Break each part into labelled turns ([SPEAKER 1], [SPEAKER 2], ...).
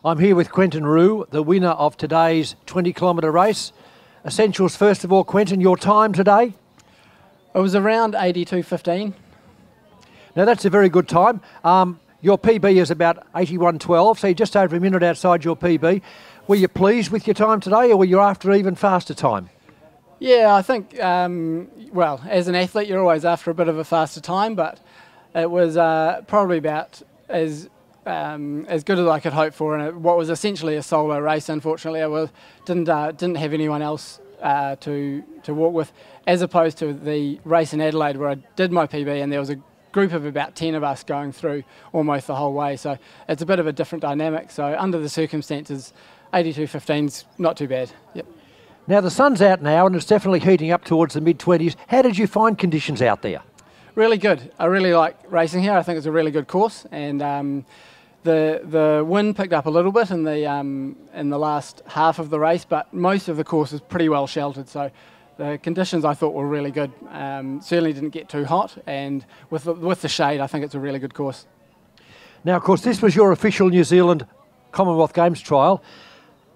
[SPEAKER 1] I'm here with Quentin Rew, the winner of today's 20-kilometre race. Essentials, first of all, Quentin, your time today?
[SPEAKER 2] It was around 82.15.
[SPEAKER 1] Now, that's a very good time. Your PB is about 81.12, so you're just over a minute outside your PB. Were you pleased with your time today, or were you after even faster time?
[SPEAKER 2] Yeah, I think, well, as an athlete, you're always after a bit of a faster time, but it was probably about as good as I could hope for in what was essentially a solo race. Unfortunately, I didn't have anyone else to walk with, as opposed to the race in Adelaide where I did my PB and there was a group of about 10 of us going through almost the whole way. So it's a bit of a different dynamic. So under the circumstances, 82.15's not too bad. Yep.
[SPEAKER 1] Now, the sun's out now and it's definitely heating up towards the mid-20s. How did you find conditions out there?
[SPEAKER 2] Really good. I really like racing here. I think it's a really good course, and the wind picked up a little bit in the last half of the race, but most of the course is pretty well sheltered. So the conditions I thought were really good. Certainly didn't get too hot, and with the shade, I think it's a really good course.
[SPEAKER 1] Now, of course, this was your official New Zealand Commonwealth Games trial.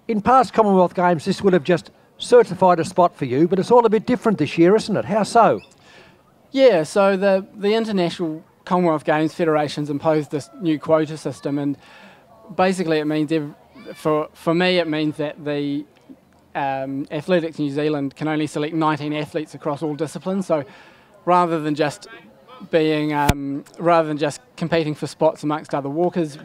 [SPEAKER 1] In past Commonwealth Games, this would have just certified a spot for you, but it's all a bit different this year, isn't it? How so?
[SPEAKER 2] Yeah, so the International Commonwealth Games Federation's imposed this new quota system, and basically it means, for me, it means that the Athletics New Zealand can only select 19 athletes across all disciplines. So rather than just competing for spots amongst other walkers,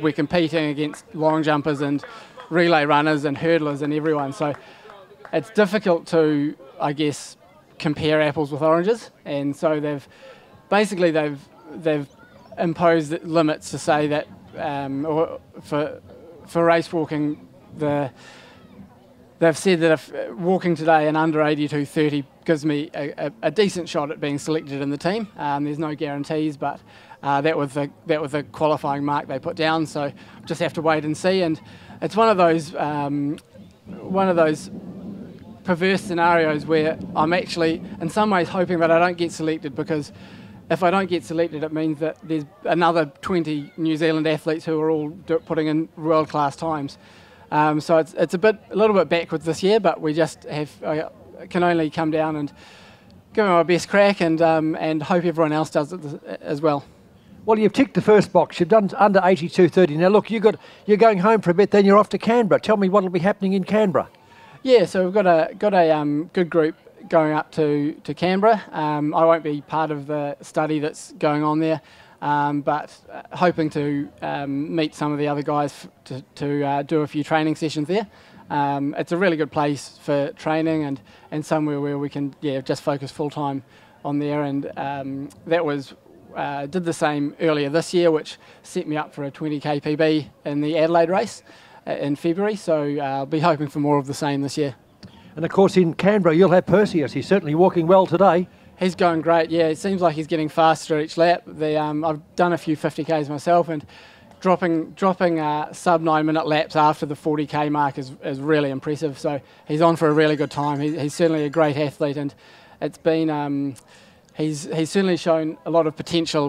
[SPEAKER 2] we're competing against long jumpers and relay runners and hurdlers and everyone. So it's difficult to, I guess, compare apples with oranges, and so they've imposed limits to say that for race walking, they've said that if walking today in under 82.30 gives me a decent shot at being selected in the team. There's no guarantees, but that was the qualifying mark they put down. So just have to wait and see. And it's one of those perverse scenarios where I'm actually in some ways hoping that I don't get selected, because if I don't get selected, it means that there's another 20 New Zealand athletes who are all putting in world-class times. So it's a little bit backwards this year, but we just can only come down and give it our best crack and hope everyone else does it as well.
[SPEAKER 1] Well, you've ticked the first box. You've done under 82.30. Now, look, you're going home for a bit, then you're off to Canberra. Tell me what will be happening in Canberra.
[SPEAKER 2] Yeah, so we've got a good group going up to Canberra. I won't be part of the study that's going on there, but hoping to meet some of the other guys to do a few training sessions there. It's a really good place for training and somewhere where we can just focus full time on there. And that was did the same earlier this year, which set me up for a 20k PB in the Adelaide race in February, so I'll be hoping for more of the same this year.
[SPEAKER 1] And of course in Canberra you'll have Perseus. He's certainly walking well today.
[SPEAKER 2] He's going great, yeah. It seems like he's getting faster each lap. I've done a few 50k's myself, and dropping sub 9 minute laps after the 40k mark is really impressive. So he's on for a really good time. He's certainly a great athlete, and it's been he's certainly shown a lot of potential.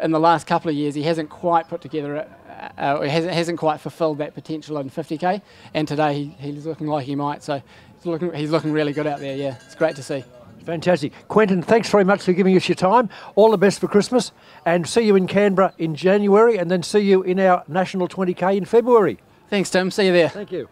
[SPEAKER 2] In the last couple of years he hasn't quite put together hasn't quite fulfilled that potential in 50k, and today he's looking like he might. So he's looking really good out there. Yeah, it's great to see.
[SPEAKER 1] Fantastic. Quentin, thanks very much for giving us your time. All the best for Christmas, and see you in Canberra in January, and then see you in our National 20k in February.
[SPEAKER 2] Thanks, Tim. See you there.
[SPEAKER 1] Thank you.